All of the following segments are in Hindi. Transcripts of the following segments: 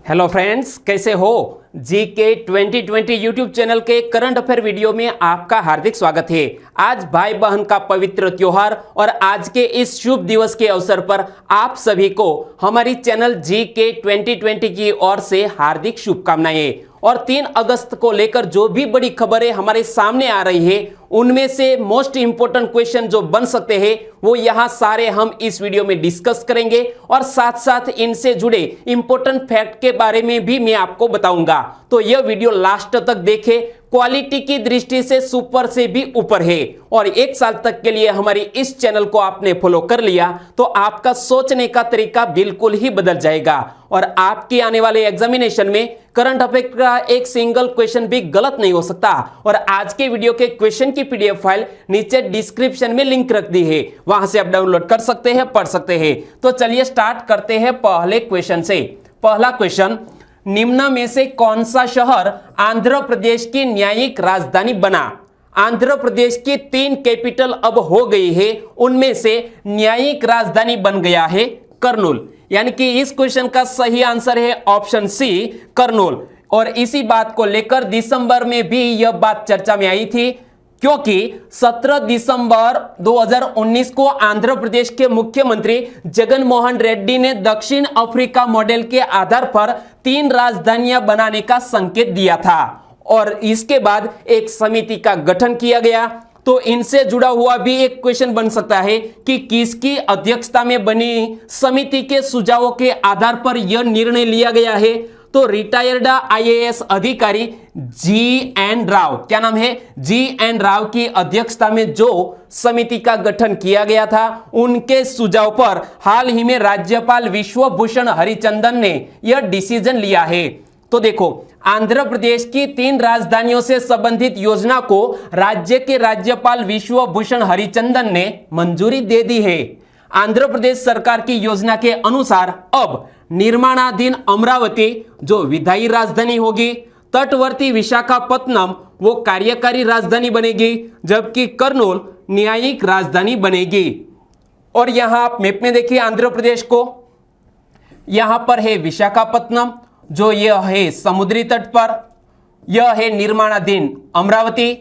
हेलो फ्रेंड्स, कैसे हो। जीके 2020 यूट्यूब चैनल के करंट अफेयर वीडियो में आपका हार्दिक स्वागत है। आज भाई बहन का पवित्र त्योहार और आज के इस शुभ दिवस के अवसर पर आप सभी को हमारी चैनल जीके 2020 की ओर से हार्दिक शुभकामनाएं। और 3 अगस्त को लेकर जो भी बड़ी खबरें हमारे सामने आ रही है उनमें से मोस्ट इंपोर्टेंट क्वेश्चन जो बन सकते हैं वो यहाँ सारे हम इस वीडियो में डिस्कस करेंगे और साथ साथ इनसे जुड़े इंपोर्टेंट फैक्ट के बारे में भी मैं आपको बताऊंगा। तो यह वीडियो लास्ट तक देखें, क्वालिटी की दृष्टि से सुपर से भी ऊपर है। और 1 साल तक के लिए हमारी इस चैनल को आपने फॉलो कर लिया तो आपका सोचने का तरीका बिल्कुल ही बदल जाएगा और आपके आने वाले एग्जामिनेशन में करंट अफेयर का एक सिंगल क्वेश्चन भी गलत नहीं हो सकता। और आज के वीडियो के क्वेश्चन की पीडीएफ फाइल नीचे डिस्क्रिप्शन में लिंक रख दी है, वहां से आप डाउनलोड कर सकते हैं, पढ़ सकते हैं। तो चलिए स्टार्ट करते हैं पहले क्वेश्चन से। पहला क्वेश्चन, निम्न में से कौन सा शहर आंध्र प्रदेश की न्यायिक राजधानी बना। आंध्र प्रदेश की 3 कैपिटल अब हो गई है, उनमें से न्यायिक राजधानी बन गया है कर्नूल। यानी कि इस क्वेश्चन का सही आंसर है ऑप्शन सी, कर्नूल। और इसी बात को लेकर दिसंबर में भी यह बात चर्चा में आई थी, क्योंकि 17 दिसंबर 2019 को आंध्र प्रदेश के मुख्यमंत्री जगन मोहन रेड्डी ने दक्षिण अफ्रीका मॉडल के आधार पर 3 राजधानियां बनाने का संकेत दिया था और इसके बाद एक समिति का गठन किया गया। तो इनसे जुड़ा हुआ भी एक क्वेश्चन बन सकता है कि किसकी अध्यक्षता में बनी समिति के सुझावों के आधार पर यह निर्णय लिया गया है। तो रिटायर्ड आईएएस अधिकारी जी.एन. राव, क्या नाम है, जी.एन. राव की अध्यक्षता में जो समिति का गठन किया गया था उनके सुझाव पर हाल ही में राज्यपाल विश्वभूषण हरिचंदन ने यह डिसीजन लिया है। तो देखो, आंध्र प्रदेश की 3 राजधानियों से संबंधित योजना को राज्य के राज्यपाल विश्वभूषण हरिचंदन ने मंजूरी दे दी है। आंध्र प्रदेश सरकार की योजना के अनुसार अब निर्माणाधीन अमरावती जो विधायी राजधानी होगी, तटवर्ती विशाखापत्तनम वो कार्यकारी राजधानी बनेगी, जबकि कर्नूल न्यायिक राजधानी बनेगी। और यहां आप मैप में देखिए आंध्र प्रदेश को, यहां पर है विशाखापत्तनम जो यह है समुद्री तट पर, यह है निर्माणाधीन अमरावती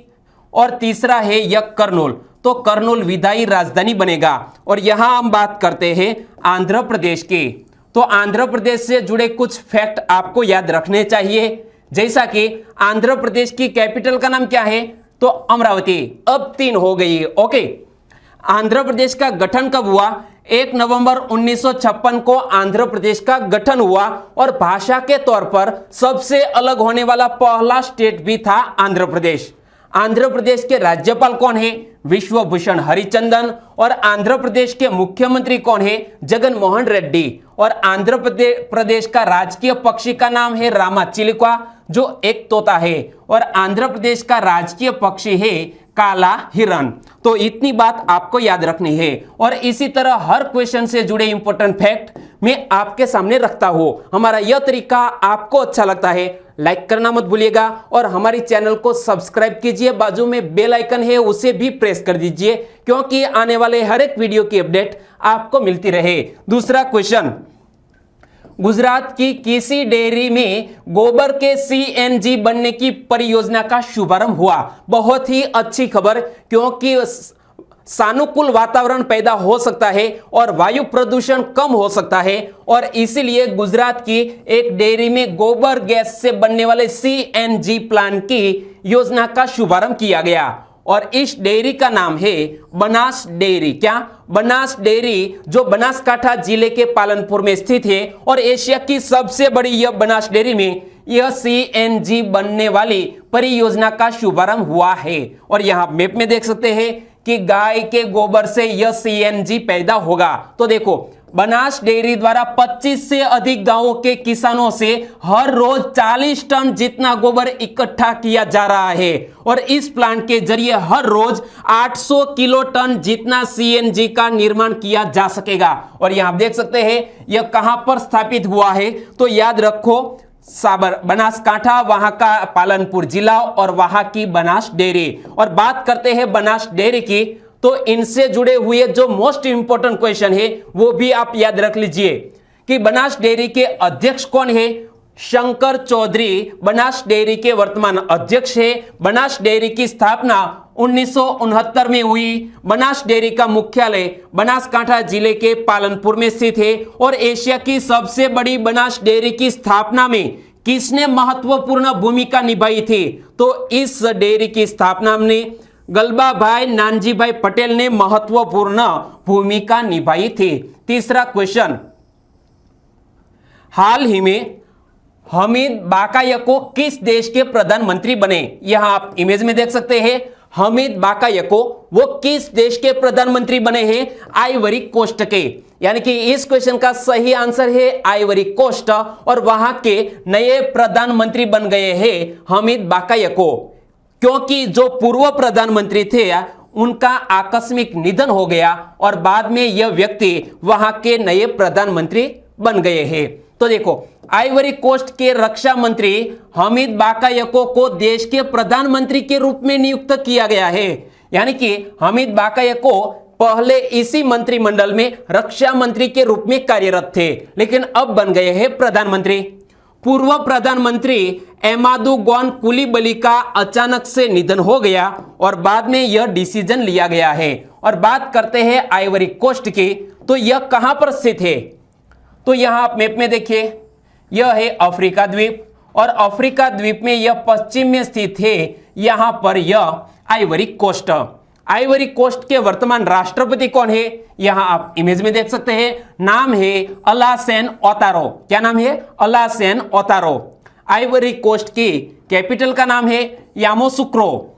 और तीसरा है यह कर्नूल। तो कर्नूल विधायी राजधानी बनेगा। और यहां हम बात करते हैं आंध्र प्रदेश की। तो आंध्र प्रदेश से जुड़े कुछ फैक्ट आपको याद रखने चाहिए, जैसा कि आंध्र प्रदेश की कैपिटल का नाम क्या है, तो अमरावती। अब 3 हो गई, ओके। आंध्र प्रदेश का गठन कब हुआ, 1 नवंबर 1956 को आंध्र प्रदेश का गठन हुआ और भाषा के तौर पर सबसे अलग होने वाला पहला स्टेट भी था आंध्र प्रदेश। आंध्र प्रदेश के राज्यपाल कौन है, विश्वभूषण हरिचंदन। और आंध्र प्रदेश के मुख्यमंत्री कौन है, जगन मोहन रेड्डी। और आंध्र प्रदेश का राजकीय पक्षी का नाम है रामाचिलका जो एक तोता है। और आंध्र प्रदेश का राजकीय पक्षी है काला हिरन। तो इतनी बात आपको याद रखनी है। और इसी तरह हर क्वेश्चन से जुड़े इंपॉर्टेंट फैक्ट मैं आपके सामने रखता हूं। हमारा यह तरीका आपको अच्छा लगता है, लाइक करना मत भूलिएगा और हमारी चैनल को सब्सक्राइब कीजिए, बाजू में बेल आइकन है उसे भी प्रेस कर दीजिए, क्योंकि आने वाले हर एक वीडियो की अपडेट आपको मिलती रहे। दूसरा क्वेश्चन, गुजरात की किसी डेयरी में गोबर के सीएनजी बनने की परियोजना का शुभारंभ हुआ। बहुत ही अच्छी खबर, क्योंकि सानुकूल वातावरण पैदा हो सकता है और वायु प्रदूषण कम हो सकता है और इसीलिए गुजरात की एक डेयरी में गोबर गैस से बनने वाले सीएनजी प्लांट की योजना का शुभारंभ किया गया। और इस डेयरी का नाम है बनास डेयरी। क्या, बनास डेयरी जो बनासकांठा जिले के पालनपुर में स्थित है और एशिया की सबसे बड़ी यह बनास डेयरी में यह सीएनजी बनने वाली परियोजना का शुभारंभ हुआ है। और यहां मैप में देख सकते हैं कि गाय के गोबर से यह सीएनजी पैदा होगा। तो देखो, बनास डेयरी द्वारा 25 से अधिक गांवों के किसानों से हर रोज 40 टन जितना गोबर इकट्ठा किया जा रहा है और इस प्लांट के जरिए हर रोज 800 किलो टन जितना सीएनजी का निर्माण किया जा सकेगा। और यहां आप देख सकते हैं यह कहां पर स्थापित हुआ है, तो याद रखो साबर बनासकांठा, वहां का पालनपुर जिला और वहां की बनास डेयरी। और बात करते हैं बनास डेयरी की, तो इनसे जुड़े हुए जो मोस्ट इंपोर्टेंट क्वेश्चन है वो भी आप याद रख लीजिए कि बनास डेयरी के अध्यक्ष कौन है, शंकर चौधरी बनास डेयरी के वर्तमान अध्यक्ष है। बनास डेयरी की स्थापना 1969 में हुई। बनास डेयरी का मुख्यालय बनासकांठा जिले के पालनपुर में स्थित है। और एशिया की सबसे बड़ी बनास डेयरी की स्थापना में किसने महत्वपूर्ण भूमिका निभाई थी? तो इस डेयरी की स्थापना में गलबाभाई नानजीभाई पटेल ने महत्वपूर्ण भूमिका निभाई थी। तीसरा क्वेश्चन, हाल ही में हमीद बाकायको किस देश के प्रधानमंत्री बने? यहां आप इमेज में देख सकते हैं। हमीद बाकायको वो किस देश के प्रधानमंत्री बने हैं? आइवरी कोस्ट के। यानी कि इस क्वेश्चन का सही आंसर है आइवरी कोस्ट। और वहां के नए प्रधानमंत्री बन गए हैं हमीद बाकायको, क्योंकि जो पूर्व प्रधानमंत्री थे उनका आकस्मिक निधन हो गया और बाद में यह व्यक्ति वहां के नए प्रधानमंत्री बन गए हैं। तो देखो, आइवरी कोस्ट के रक्षा मंत्री हमीद बाकायको को देश के प्रधानमंत्री के रूप में नियुक्त किया गया है। यानी कि हमीद बाकायको पहले इसी मंत्रिमंडल में रक्षा मंत्री के रूप में कार्यरत थे, लेकिन अब बन गए हैं प्रधानमंत्री। पूर्व प्रधानमंत्री एमादू गौन कुलीबली का अचानक से निधन हो गया और बाद में यह डिसीजन लिया गया है। और बात करते हैं आइवरी कोस्ट की, तो यह कहां पर स्थित है? तो यहां आप मैप में देखिए, यह है अफ्रीका द्वीप और अफ्रीका द्वीप में यह पश्चिम में स्थित है। यहां पर यह आइवरी कोस्ट। आइवरी कोस्ट के वर्तमान राष्ट्रपति कौन है? यहां आप इमेज में देख सकते हैं। नाम है अलासेन ओतारो। क्या नाम है? अलासेन ओतारो। आइवरी कोस्ट की कैपिटल का नाम है यामोसुक्रो।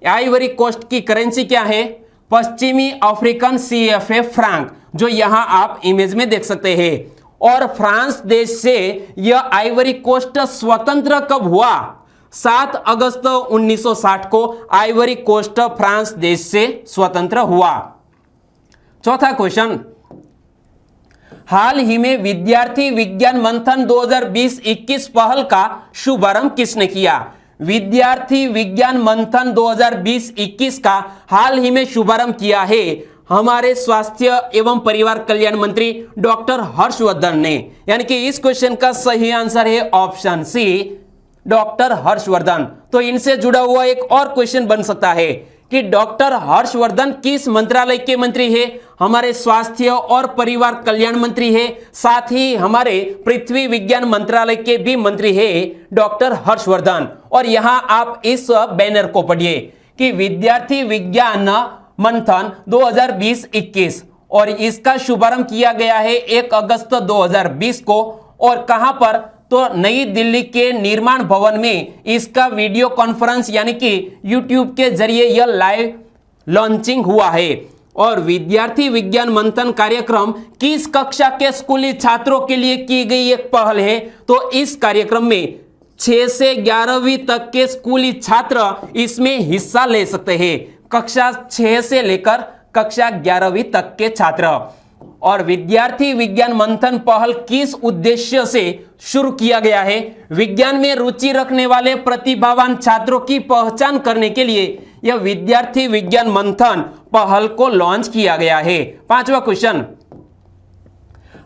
आइवरी कोस्ट की करेंसी क्या है? पश्चिमी अफ्रीकन CFA फ्रांक, जो यहां आप इमेज में देख सकते हैं। और फ्रांस देश से यह आइवरी कोस्ट स्वतंत्र कब हुआ? 7 अगस्त 1960 को आइवरी कोस्ट फ्रांस देश से स्वतंत्र हुआ। चौथा क्वेश्चन, हाल ही में विद्यार्थी विज्ञान मंथन 2020-21 पहल का शुभारंभ किसने किया? विद्यार्थी विज्ञान मंथन 2020-21 का हाल ही में शुभारंभ किया है हमारे स्वास्थ्य एवं परिवार कल्याण मंत्री डॉक्टर हर्षवर्धन ने। यानी कि इस क्वेश्चन का सही आंसर है ऑप्शन सी, डॉक्टर हर्षवर्धन। तो इनसे जुड़ा हुआ एक और क्वेश्चन बन सकता है कि डॉक्टर हर्षवर्धन किस मंत्रालय के मंत्री है? हमारे स्वास्थ्य और परिवार कल्याण मंत्री है, साथ ही हमारे पृथ्वी विज्ञान मंत्रालय के भी मंत्री है डॉक्टर हर्षवर्धन। और यहां आप इस बैनर को पढ़िए कि विद्यार्थी विज्ञान मंथन 2020-21 और इसका शुभारंभ किया गया है 1 अगस्त 2020 को। और कहां पर? तो नई दिल्ली के निर्माण भवन में इसका वीडियो कॉन्फ्रेंस यानी कि YouTube के जरिए यह लाइव लॉन्चिंग हुआ है। और विद्यार्थी विज्ञान मंथन कार्यक्रम किस कक्षा के स्कूली छात्रों के लिए की गई एक पहल है? तो इस कार्यक्रम में 6 से 11वीं तक के स्कूली छात्र इसमें हिस्सा ले सकते हैं। कक्षा 6 से लेकर कक्षा 11वीं तक के छात्र। और विद्यार्थी विज्ञान मंथन पहल किस उद्देश्य से शुरू किया गया है? विज्ञान में रुचि रखने वाले प्रतिभावान छात्रों की पहचान करने के लिए यह विद्यार्थी विज्ञान मंथन पहल को लॉन्च किया गया है। पांचवा क्वेश्चन,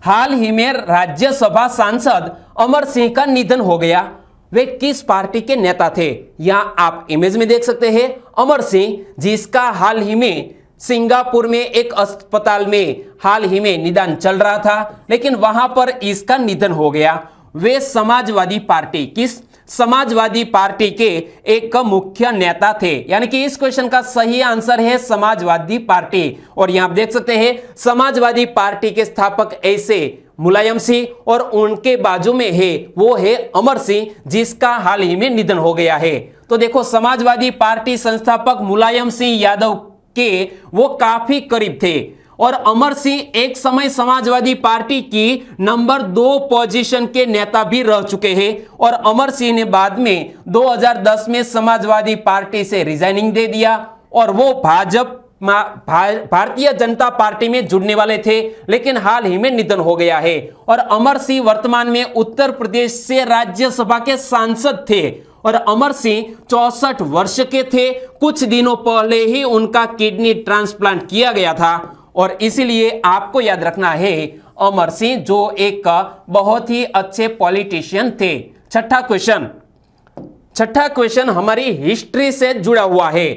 हाल ही में राज्यसभा सांसद अमर सिंह का निधन हो गया। वे किस पार्टी के नेता थे? यहां आप इमेज में देख सकते हैं अमर सिंह, जिसका हाल ही में सिंगापुर में एक अस्पताल में हाल ही में निदान चल रहा था, लेकिन वहां पर इसका निधन हो गया। वे समाजवादी पार्टी, किस समाजवादी पार्टी के एक मुख्य नेता थे। यानी कि इस क्वेश्चन का सही आंसर है समाजवादी पार्टी। और यहां आप देख सकते हैं समाजवादी पार्टी के स्थापक ऐसे मुलायम सिंह और उनके बाजू में है वो है अमर सिंह, जिसका हाल ही में निधन हो गया है। तो देखो, समाजवादी पार्टी संस्थापक मुलायम सिंह यादव के वो काफी करीब थे और अमर सिंह एक समय समाजवादी पार्टी की नंबर 2 पोजीशन के नेता भी रह चुके हैं। और अमर सिंह ने बाद में 2010 में समाजवादी पार्टी से रिजाइनिंग दे दिया और वो भारतीय जनता पार्टी में जुड़ने वाले थे, लेकिन हाल ही में निधन हो गया है। और अमर सिंह वर्तमान में उत्तर प्रदेश से राज्यसभा के सांसद थे और अमर सिंह 64 वर्ष के थे। कुछ दिनों पहले ही उनका किडनी ट्रांसप्लांट किया गया था और इसीलिए आपको याद रखना है अमर सिंह, जो एक बहुत ही अच्छे पॉलिटिशियन थे। छठा क्वेश्चन हमारी हिस्ट्री से जुड़ा हुआ है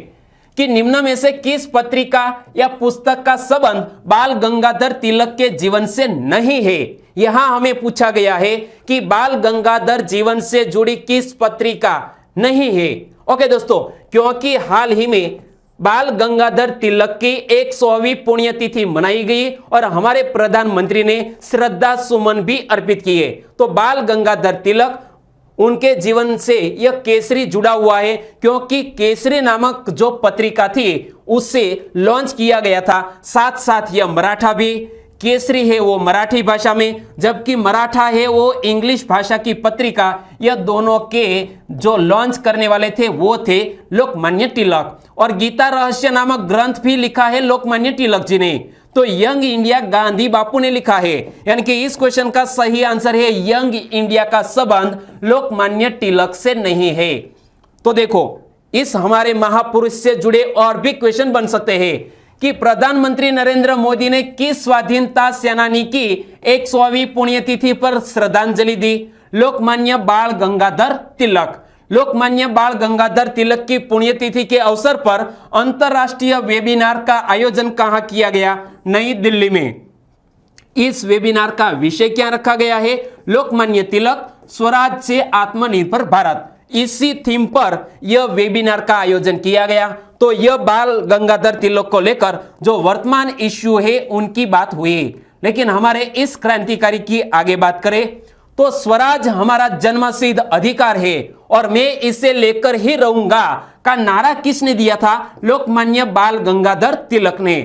कि निम्न में से किस पत्रिका या पुस्तक का संबंध बाल गंगाधर तिलक के जीवन से नहीं है। यहां हमें पूछा गया है कि बाल गंगाधर जीवन से जुड़ी किस पत्रिका नहीं है। ओके दोस्तों, क्योंकि हाल ही में बाल गंगाधर तिलक की 100वीं पुण्यतिथि मनाई गई और हमारे प्रधानमंत्री ने श्रद्धा सुमन भी अर्पित किए। तो बाल गंगाधर तिलक, उनके जीवन से यह केसरी जुड़ा हुआ है, क्योंकि केसरी नामक जो पत्रिका थी उससे लॉन्च किया गया था। साथ साथ यह मराठा भी, केसरी है वो मराठी भाषा में, जबकि मराठा है वो इंग्लिश भाषा की पत्रिका। यह दोनों के जो लॉन्च करने वाले थे वो थे लोकमान्य तिलक। और गीता रहस्य नामक ग्रंथ भी लिखा है लोकमान्य तिलक जी ने। तो यंग इंडिया गांधी बापू ने लिखा है, यानी कि इस क्वेश्चन का सही आंसर है यंग इंडिया का संबंध लोकमान्य तिलक से नहीं है। तो देखो, इस हमारे महापुरुष से जुड़े और भी क्वेश्चन बन सकते हैं कि प्रधानमंत्री नरेंद्र मोदी ने किस स्वाधीनता सेनानी की 100वीं पुण्यतिथि पर श्रद्धांजलि दी। लोकमान्य बाल गंगाधर तिलक। लोकमान्य बाल गंगाधर तिलक की पुण्यतिथि के अवसर पर अंतरराष्ट्रीय वेबिनार का आयोजन कहां किया गया? नई दिल्ली में। इस वेबिनार का विषय क्या रखा गया है? लोकमान्य तिलक, स्वराज से आत्मनिर्भर भारत। इसी थीम पर यह वेबिनार का आयोजन किया गया। तो यह बाल गंगाधर तिलक को लेकर जो वर्तमान इश्यू है उनकी बात हुई। लेकिन हमारे इस क्रांतिकारी की आगे बात करें तो स्वराज हमारा जन्मसिद्ध अधिकार है और मैं इसे लेकर ही रहूंगा का नारा किसने दिया था? लोकमान्य बाल गंगाधर तिलक ने।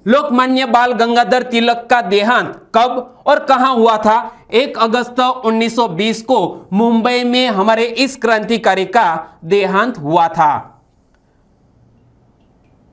लोकमान्य बाल गंगाधर तिलक का देहांत कब और कहां हुआ था? 1 अगस्त 1920 को मुंबई में हमारे इस क्रांतिकारी का देहांत हुआ था।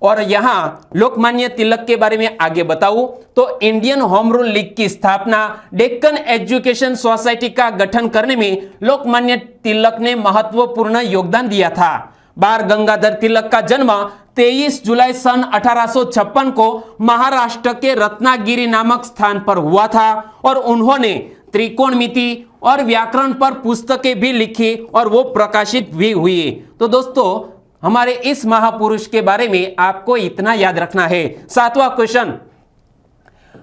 और यहां लोकमान्य तिलक के बारे में आगे बताऊं तो इंडियन होम रूल लीग की स्थापना, डेक्कन एजुकेशन सोसाइटी का गठन करने में लोकमान्य तिलक ने महत्वपूर्ण योगदान दिया था। बाल गंगाधर तिलक का जन्म 23 जुलाई सन 1856 को महाराष्ट्र के रत्नागिरी नामक स्थान पर हुआ था और उन्होंने त्रिकोणमिति और व्याकरण पर पुस्तकें भी लिखी और वो प्रकाशित भी हुई। तो दोस्तों, हमारे इस महापुरुष के बारे में आपको इतना याद रखना है। 7वां क्वेश्चन,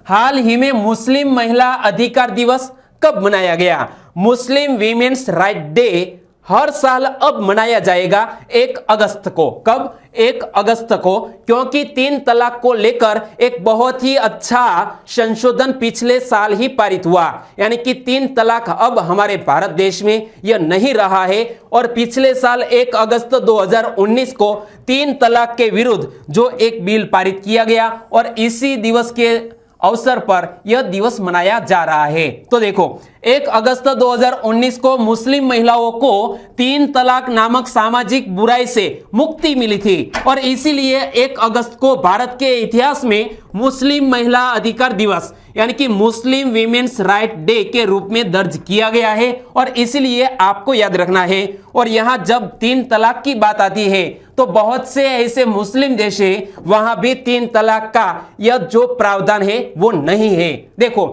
हाल ही में मुस्लिम महिला अधिकार दिवस कब मनाया गया? मुस्लिम वीमेन्स राइट डे हर साल अब मनाया जाएगा 1 अगस्त को। कब? 1 अगस्त को, क्योंकि 3 तलाक को लेकर एक बहुत ही अच्छा संशोधन पिछले साल ही पारित हुआ। यानी कि 3 तलाक अब हमारे भारत देश में यह नहीं रहा है। और पिछले साल 1 अगस्त 2019 को 3 तलाक के विरुद्ध जो एक बिल पारित किया गया और इसी दिवस के अवसर पर यह दिवस मनाया जा रहा है। तो देखो, 1 अगस्त 2019 को मुस्लिम महिलाओं को 3 तलाक नामक सामाजिक बुराई से मुक्ति मिली थी और इसीलिए 1 अगस्त को भारत के इतिहास में मुस्लिम महिला अधिकार दिवस यानी कि मुस्लिम वीमेन्स राइट डे के रूप में दर्ज किया गया है और इसीलिए आपको याद रखना है। और यहां जब 3 तलाक की बात आती है तो बहुत से ऐसे मुस्लिम देश है वहां भी 3 तलाक का यह जो प्रावधान है वो नहीं है। देखो,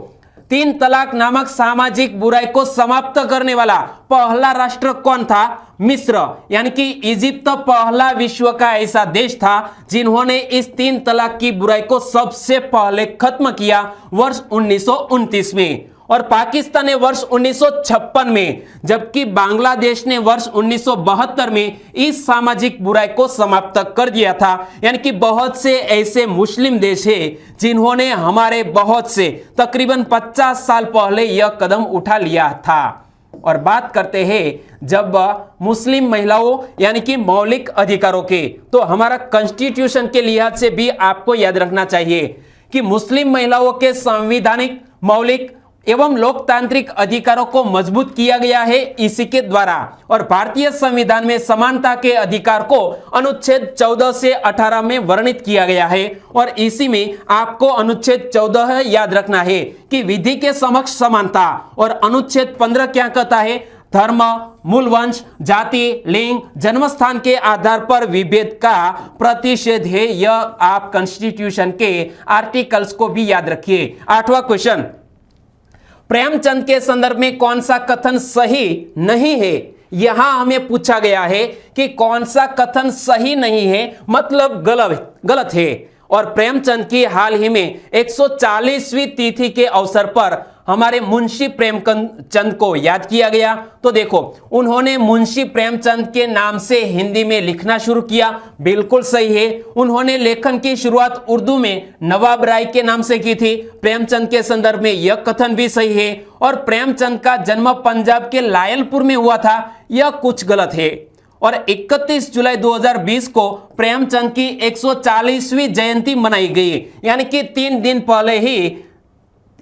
3 तलाक नामक सामाजिक बुराई को समाप्त करने वाला पहला राष्ट्र कौन था? मिस्र, यानी कि इजिप्ट पहला विश्व का ऐसा देश था जिन्होंने इस 3 तलाक की बुराई को सबसे पहले खत्म किया वर्ष 1929 में, और पाकिस्तान ने वर्ष 1956 में, जबकि बांग्लादेश ने वर्ष 1972 में इस सामाजिक बुराई को समाप्त कर दिया था। यानी कि बहुत से ऐसे मुस्लिम देश हैं जिन्होंने हमारे बहुत से तकरीबन 50 साल पहले यह कदम उठा लिया था। और बात करते हैं जब मुस्लिम महिलाओं यानी कि मौलिक अधिकारों के, तो हमारा कॉन्स्टिट्यूशन के लिहाज से भी आपको याद रखना चाहिए कि मुस्लिम महिलाओं के संवैधानिक, मौलिक एवं लोकतांत्रिक अधिकारों को मजबूत किया गया है इसी के द्वारा। और भारतीय संविधान में समानता के अधिकार को अनुच्छेद 14 से 18 में वर्णित किया गया है और इसी में आपको अनुच्छेद 14 याद रखना है कि विधि के समक्ष समानता, और अनुच्छेद 15 क्या कहता है? धर्म, मूलवंश, जाति, लिंग, जन्मस्थान के आधार पर विभेद का प्रतिषेध है। यह आप कॉन्स्टिट्यूशन के आर्टिकल्स को भी याद रखिए। 8वां क्वेश्चन, प्रेमचंद के संदर्भ में कौन सा कथन सही नहीं है? यहां हमें पूछा गया है कि कौन सा कथन सही नहीं है, मतलब गलत है। और प्रेमचंद की हाल ही में 140वीं तिथि के अवसर पर हमारे मुंशी प्रेमचंद को याद किया गया। तो देखो, उन्होंने मुंशी प्रेमचंद के नाम से हिंदी में लिखना शुरू किया, बिल्कुल सही है। उन्होंने लेखन की शुरुआत उर्दू में नवाब राय के नाम से की थी, प्रेमचंद के संदर्भ में यह कथन भी सही है। और प्रेमचंद का जन्म पंजाब के लायलपुर में हुआ था, यह कुछ गलत है। और 31 जुलाई 2020 को प्रेमचंद की 140वीं जयंती मनाई गई, यानी कि 3 दिन पहले ही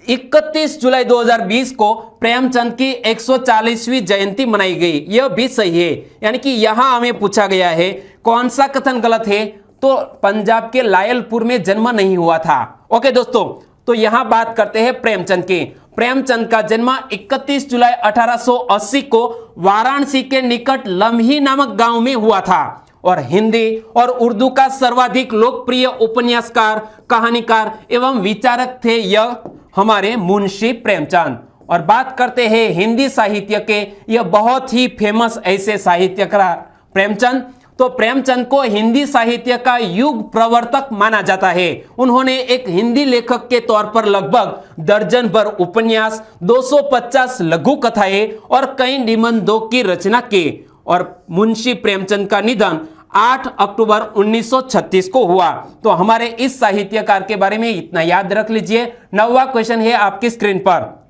31 जुलाई 2020 को प्रेमचंद की 140वीं जयंती मनाई गई, यह भी सही है। यानी कि यहां हमें पूछा गया है कौन सा कथन गलत है, तो पंजाब के लायलपुर में जन्म नहीं हुआ था। ओके दोस्तों, तो यहां बात करते हैं प्रेमचंद की। प्रेमचंद का जन्म 31 जुलाई 1880 को वाराणसी के निकट लम्ही नामक गांव में हुआ था। और हिंदी और उर्दू का सर्वाधिक लोकप्रिय उपन्यासकार, कहानीकार एवं विचारक थे यह हमारे मुंशी प्रेमचंद। और बात करते हैं हिंदी साहित्य के, यह बहुत ही फेमस ऐसे साहित्यकार प्रेमचंद। तो प्रेमचंद को हिंदी साहित्य का युग प्रवर्तक माना जाता है। उन्होंने एक हिंदी लेखक के तौर पर लगभग दर्जन भर उपन्यास, 250 लघु कथाएं और कई निबंधों की रचना की। और मुंशी प्रेमचंद का निधन 8 अक्टूबर 1936 को हुआ। तो हमारे इस साहित्यकार के बारे में इतना याद रख लीजिए। 9वां क्वेश्चन है आपकी स्क्रीन पर।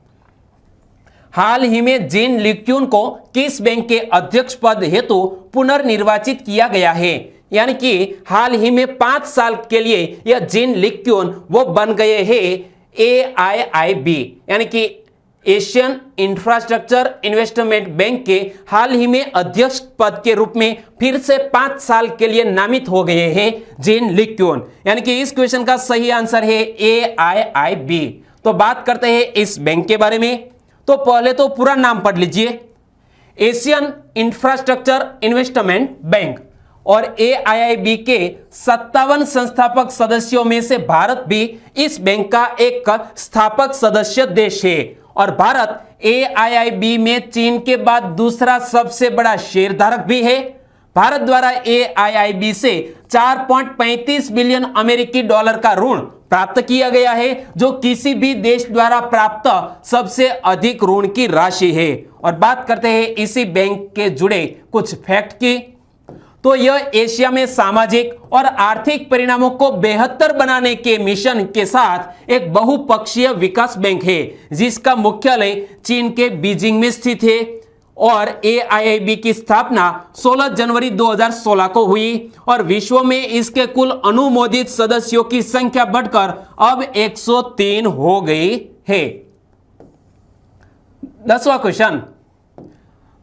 हाल ही में जीन लिक्यून को किस बैंक के अध्यक्ष पद हेतु पुनर्निर्वाचित किया गया है? यानी कि हाल ही में 5 साल के लिए यह जीन लिक्यून वो बन गए हैं AIIB, यानी कि एशियन इंफ्रास्ट्रक्चर इन्वेस्टमेंट बैंक के हाल ही में अध्यक्ष पद के रूप में फिर से 5 साल के लिए नामित हो गए हैं जीन लिक्यून। यानी कि इस क्वेश्चन का सही आंसर है AIIB। तो बात करते हैं इस बैंक के बारे में। तो पहले तो पूरा नाम पढ़ लीजिए, एशियन इंफ्रास्ट्रक्चर इन्वेस्टमेंट बैंक। और AIIB के 57 संस्थापक सदस्यों में से भारत भी इस बैंक का एक स्थापक सदस्य देश है। और भारत AIIB में चीन के बाद दूसरा सबसे बड़ा शेयरधारक भी है। भारत द्वारा AIIB से 4.35 बिलियन अमेरिकी डॉलर का ऋण प्राप्त किया गया है, जो किसी भी देश द्वारा प्राप्त सबसे अधिक ऋण की राशि है। और बात करते हैं इसी बैंक के जुड़े कुछ फैक्ट की। तो यह एशिया में सामाजिक और आर्थिक परिणामों को बेहतर बनाने के मिशन के साथ एक बहुपक्षीय विकास बैंक है, जिसका मुख्यालय चीन के बीजिंग में स्थित है। और AIIB की स्थापना 16 जनवरी 2016 को हुई और विश्व में इसके कुल अनुमोदित सदस्यों की संख्या बढ़कर अब 103 हो गई है। 10वां क्वेश्चन,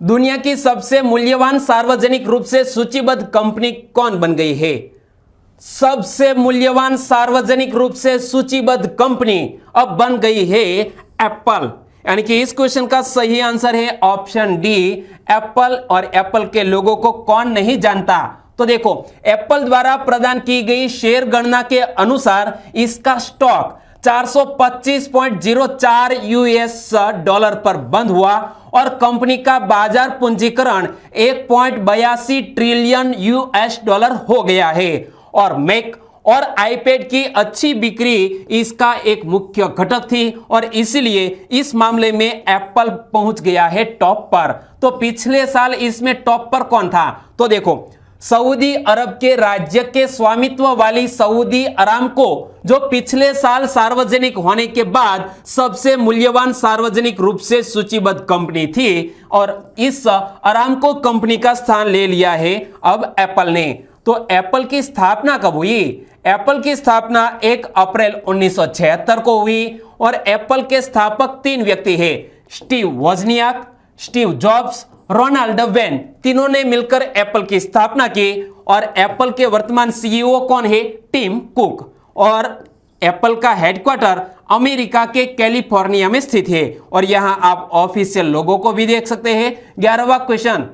दुनिया की सबसे मूल्यवान सार्वजनिक रूप से सूचीबद्ध कंपनी कौन बन गई है? सबसे मूल्यवान सार्वजनिक रूप से सूचीबद्ध कंपनी अब बन गई है एप्पल। यानी कि इस क्वेश्चन का सही आंसर है ऑप्शन डी, एप्पल। और एप्पल के लोगों को कौन नहीं जानता? तो देखो, एप्पल द्वारा प्रदान की गई शेयर गणना के अनुसार इसका स्टॉक 425.04 US डॉलर पर बंद हुआ और कंपनी का बाजार पूंजीकरण 1.82 ट्रिलियन US डॉलर हो गया है। और मैक और आईपैड की अच्छी बिक्री इसका एक मुख्य घटक थी और इसलिए इस मामले में एप्पल पहुंच गया है टॉप पर। तो पिछले साल इसमें टॉप पर कौन था? तो देखो, सऊदी अरब के राज्य के स्वामित्व वाली सऊदी अरामको, जो पिछले साल सार्वजनिक होने के बाद सबसे मूल्यवान सार्वजनिक रूप से सूचीबद्ध कंपनी थी। और इस अरामको कंपनी का स्थान ले लिया है अब एप्पल ने। तो एप्पल की स्थापना कब हुई? एप्पल की स्थापना 1 अप्रैल 1976 को हुई और एप्पल के स्थापक 3 व्यक्ति हैं, Steve Wozniak, Steve Jobs, Ronald Wayne. तीनों ने मिलकर एप्पल की स्थापना की। और एप्पल के वर्तमान CEO कौन है? Tim Cook. और एप्पल का हेडक्वार्टर अमेरिका के कैलिफोर्निया में स्थित है। और यहां आप ऑफिशियल लोगों को भी देख सकते हैं। 11वां क्वेश्चन,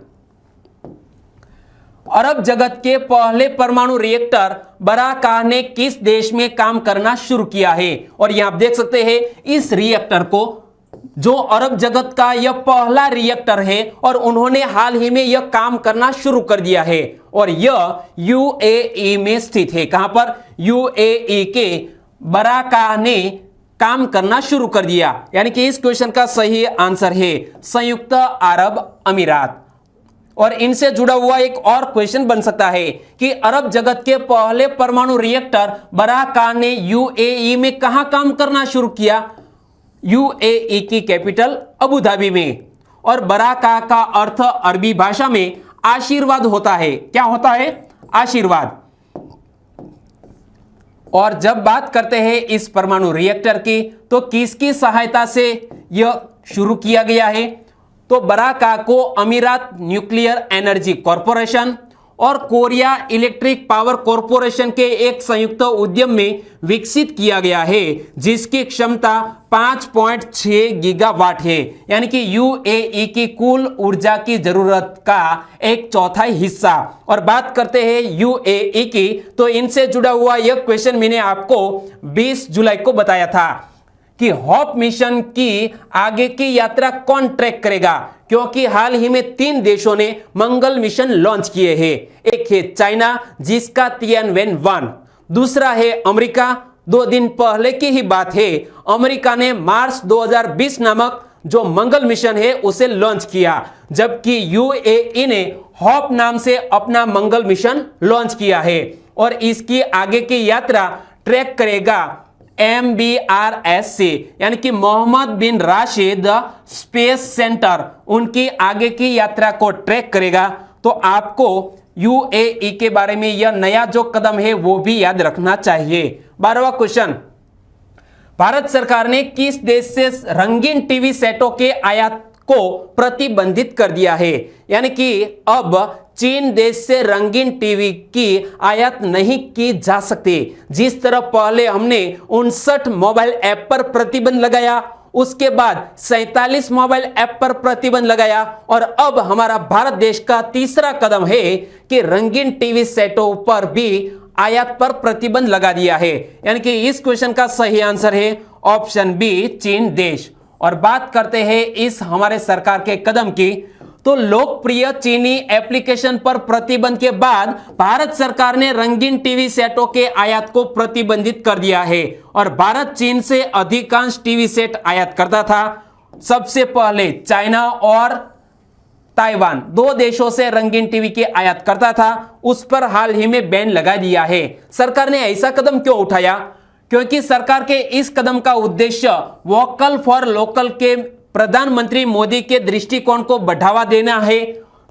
अरब जगत के पहले परमाणु रिएक्टर बराकाह ने किस देश में काम करना शुरू किया है? और यहां आप देख सकते हैं इस रिएक्टर को जो अरब जगत का यह पहला रिएक्टर है और उन्होंने हाल ही में यह काम करना शुरू कर दिया है और यह यूएई में स्थित है। कहां पर? यूएई के बराका ने काम करना शुरू कर दिया। यानी कि इस क्वेश्चन का सही आंसर है संयुक्त अरब अमीरात। और इनसे जुड़ा हुआ एक और क्वेश्चन बन सकता है कि अरब जगत के पहले परमाणु रिएक्टर बराका ने यूएई में कहां काम करना शुरू किया? यूएई की कैपिटल अबू धाबी में। और बराका का अर्थ अरबी भाषा में आशीर्वाद होता है। क्या होता है? आशीर्वाद। और जब बात करते हैं इस परमाणु रिएक्टर की तो किसकी सहायता से यह शुरू किया गया है? तो बराका को अमीरात न्यूक्लियर एनर्जी कॉरपोरेशन और कोरिया इलेक्ट्रिक पावर कॉरपोरेशन के एक संयुक्त उद्यम में विकसित किया गया है जिसकी क्षमता 5.6 गीगावाट है। यानी कि यूएई की कुल ऊर्जा की जरूरत का 1/4 हिस्सा। और बात करते हैं यूएई की तो इनसे जुड़ा हुआ यह क्वेश्चन मैंने आपको 20 जुलाई को बताया था कि होप मिशन की आगे की यात्रा कौन ट्रैक करेगा, क्योंकि हाल ही में 3 देशों ने मंगल मिशन लॉन्च किए हैं। एक है चाइना जिसका तियानवेन-1, दूसरा है अमेरिका। 2 दिन पहले की ही बात है, अमेरिका ने मार्स 2020 नामक जो मंगल मिशन है उसे लॉन्च किया, जबकि यूएई ने होप नाम से अपना मंगल मिशन लॉन्च किया है और इसकी आगे की यात्रा ट्रैक करेगा MBRS से, यानी कि मोहम्मद बिन राशिद स्पेस सेंटर उनकी आगे की यात्रा को ट्रैक करेगा। तो आपको यूएई के बारे में यह नया जो कदम है वो भी याद रखना चाहिए। 12वां क्वेश्चन, भारत सरकार ने किस देश से रंगीन टीवी सेटों के आयात को प्रतिबंधित कर दिया है? यानी कि अब चीन देश से रंगीन टीवी की आयात नहीं की जा सकती। जिस तरह पहले हमने 59 मोबाइल ऐप पर प्रतिबंध लगाया, उसके बाद 47 मोबाइल ऐप पर प्रतिबंध लगाया और अब हमारा भारत देश का तीसरा कदम है कि रंगीन टीवी सेटों पर भी आयात पर प्रतिबंध लगा दिया है। यानी कि इस क्वेश्चन का सही आंसर है ऑप्शन बी, चीन देश। और बात करते हैं इस हमारे सरकार के कदम की तो लोकप्रिय चीनी एप्लीकेशन पर प्रतिबंध के बाद भारत सरकार ने रंगीन टीवी सेटों के आयात को प्रतिबंधित कर दिया है और भारत चीन से अधिकांश टीवी सेट आयात करता था। सबसे पहले चाइना और ताइवान 2 देशों से रंगीन टीवी के आयात करता था, उस पर हाल ही में बैन लगा दिया है। सरकार ने ऐसा कदम क्यों उठाया? क्योंकि सरकार के इस कदम का उद्देश्य वोकल फॉर लोकल के प्रधानमंत्री मोदी के दृष्टिकोण को बढ़ावा देना है,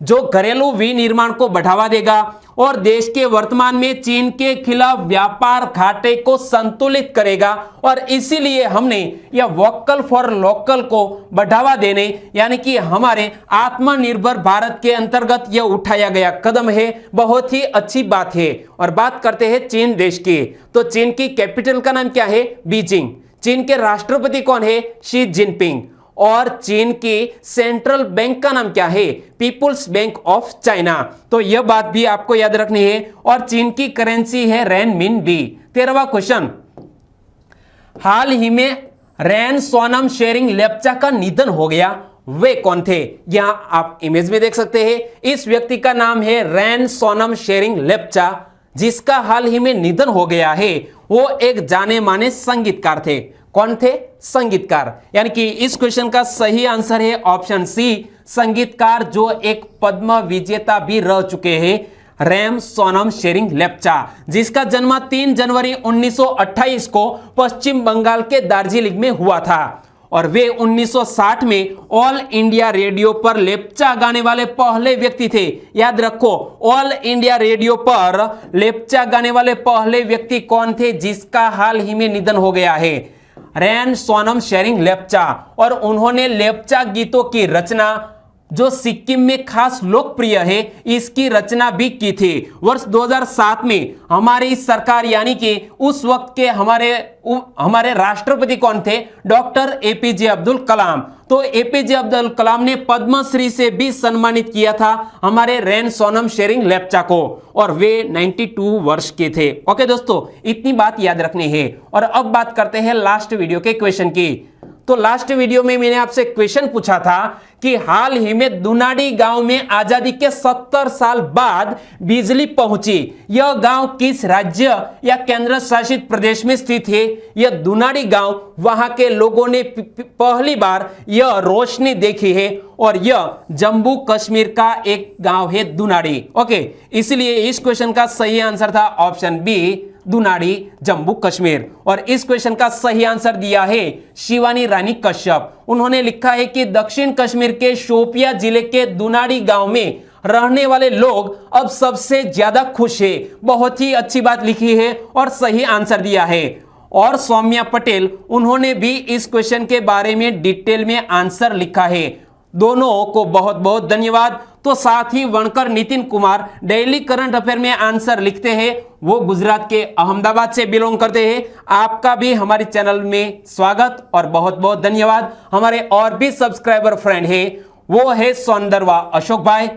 जो घरेलू विनिर्माण को बढ़ावा देगा और देश के वर्तमान में चीन के खिलाफ व्यापार घाटे को संतुलित करेगा। और इसीलिए हमने यह वोकल फॉर लोकल को बढ़ावा देने यानी कि हमारे आत्मनिर्भर भारत के अंतर्गत यह उठाया गया कदम है। बहुत ही अच्छी बात है। और बात करते हैं चीन देश की तो चीन की कैपिटल का नाम क्या है? बीजिंग। चीन के राष्ट्रपति कौन है? Xi Jinping. और चीन की सेंट्रल बैंक का नाम क्या है? People's Bank of China. तो यह बात भी आपको याद रखनी है। और चीन की करेंसी है रेनमिनबी। 13वां क्वेश्चन, हाल ही में रैन सोनम शेरिंग लेप्चा का निधन हो गया, वे कौन थे? यहां आप इमेज में देख सकते हैं। इस व्यक्ति का नाम है रैन सोनम शेरिंग लेप्चा, जिसका हाल ही में निधन हो गया है। वो एक जाने माने संगीतकार थे। कौन थे? संगीतकार। यानी कि इस क्वेश्चन का सही आंसर है ऑप्शन सी, संगीतकार जो एक पद्म विजेता भी रह चुके हैं, रैम सोनम शेरिंग लेप्चा, जिसका जन्म 3 जनवरी 1928 को पश्चिम बंगाल के दार्जिलिंग में हुआ था। और वे 1960 में ऑल इंडिया रेडियो पर लेप्चा गाने वाले पहले व्यक्ति थे। याद रखो, ऑल इंडिया रेडियो पर लेप्चा गाने वाले पहले व्यक्ति कौन थे जिसका हाल ही में निधन हो गया है? रैन सोनम शेरिंग लेप्चा। और उन्होंने लेप्चा गीतों की रचना जो सिक्किम में खास लोकप्रिय है इसकी रचना भी की थी। वर्ष 2007 में हमारी सरकार यानी कि उस वक्त के हमारे राष्ट्रपति कौन थे? Doctor APJ Abdul Kalam. तो एपीजे अब्दुल कलाम ने पद्मश्री से भी सम्मानित किया था हमारे रैन सोनम शेरिंग लेप्चा को और वे 92 वर्ष के थे। ओके दोस्तों, इतनी बात याद रखनी है। और अब बात करते हैं लास्ट वीडियो के क्वेश्चन की। तो लास्ट वीडियो में मैंने आपसे क्वेश्चन पूछा था कि हाल ही में दुनाडी गांव में आजादी के 70 साल बाद बिजली पहुंची। यह गांव किस राज्य या केंद्र शासित प्रदेश में स्थित है? यह दुनाडी गांव, वहां के लोगों ने पहली बार यह रोशनी देखी है और यह जम्मू कश्मीर का एक गांव है दुनाडी। ओके, इसलिए इस क्वेश्चन का सही आंसर था ऑप्शन बी, दुनाडी, जम्मू कश्मीर। और इस क्वेश्चन का सही आंसर दिया है शिवानी रानी कश्यप। उन्होंने लिखा है कि दक्षिण कश्मीर के शोपिया जिले के दुनाडी गांव में रहने वाले लोग अब सबसे ज्यादा खुश है। बहुत ही अच्छी बात लिखी है और सही आंसर दिया है। और सौम्या पटेल, उन्होंने भी इस क्वेश्चन के बारे में डिटेल में आंसर लिखा है। दोनों को बहुत बहुत धन्यवाद। तो साथ ही वणकर Nitin Kumar daily current affair में आंसर लिखते हैं, वो गुजरात के अहमदाबाद से बिलोंग करते हैं। आपका भी हमारे चैनल में स्वागत और बहुत बहुत धन्यवाद। हमारे और भी सब्सक्राइबर फ्रेंड है, वो है सौंदरवा अशोक भाई,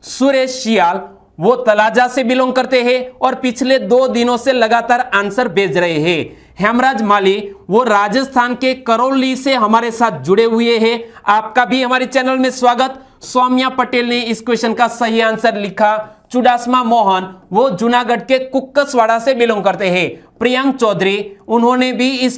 सुरेश शियाल, वो तलाजा से बिलोंग करते हैं और पिछले 2 दिनों से लगातार आंसर भेज रहे हैं। हेमराज माली, वो राजस्थान के करौली से हमारे साथ जुड़े हुए हैं। आपका भी हमारे चैनल में स्वागत। सौम्या पटेल ने इस क्वेश्चन का सही आंसर लिखा। चुडासमा मोहन, वो जूनागढ़ के कुक्कसवाड़ा से बिलोंग करते हैं। प्रियंक चौधरी, उन्होंने भी इस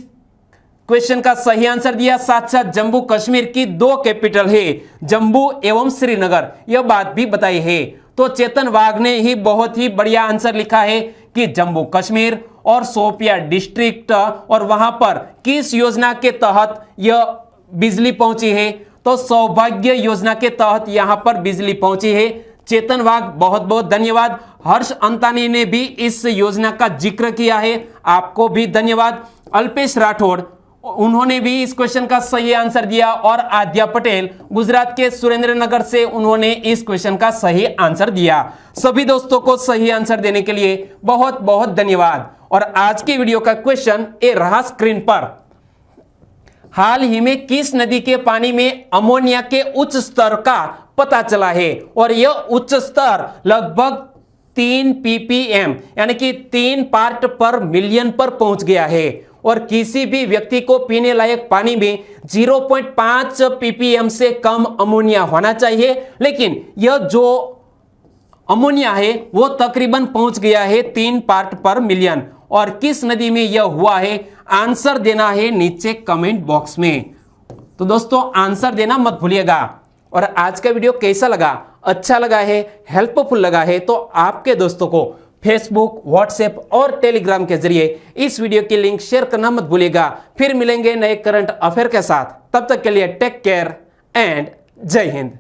क्वेश्चन का सही आंसर दिया। साथ साथ जम्मू कश्मीर की 2 कैपिटल है, जम्मू एवं श्रीनगर, यह बात भी बताई है। तो चेतन वाघ ने ही बहुत ही बढ़िया आंसर लिखा है कि जम्मू कश्मीर और शोपिया डिस्ट्रिक्ट, और वहां पर किस योजना के तहत यह बिजली पहुंची है? तो सौभाग्य योजना के तहत यहां पर बिजली पहुंची है। चेतन वाघ, बहुत बहुत धन्यवाद। हर्ष अंतानी ने भी इस योजना का जिक्र किया है, आपको भी धन्यवाद। अल्पेश राठौड़, उन्होंने भी इस क्वेश्चन का सही आंसर दिया। और आद्या पटेल, गुजरात के सुरेंद्रनगर से, उन्होंने इस क्वेश्चन का सही आंसर दिया। सभी दोस्तों को सही आंसर देने के लिए बहुत बहुत धन्यवाद। और आज की वीडियो का क्वेश्चन ये रहा स्क्रीन पर। हाल ही में किस नदी के पानी में अमोनिया के उच्च स्तर का पता चला है? और यह उच्च स्तर लगभग 3 ppm यानी कि 3 पार्ट पर मिलियन पर पहुंच गया है। और किसी भी व्यक्ति को पीने लायक पानी में 0.5 ppm से कम अमोनिया होना चाहिए, लेकिन यह जो अमोनिया है वो तकरीबन पहुंच गया है 3 पार्ट पर मिलियन। और किस नदी में यह हुआ है? आंसर देना है नीचे कमेंट बॉक्स में। तो दोस्तों आंसर देना मत भूलिएगा। और आज का वीडियो कैसा लगा? अच्छा लगा है, हेल्पफुल लगा है, तो आपके दोस्तों को फेसबुक, व्हाट्सएप और टेलीग्राम के जरिए इस वीडियो की लिंक शेयर करना मत भूलिएगा। फिर मिलेंगे नए करंट अफेयर के साथ। तब तक के लिए टेक केयर एंड जय हिंद।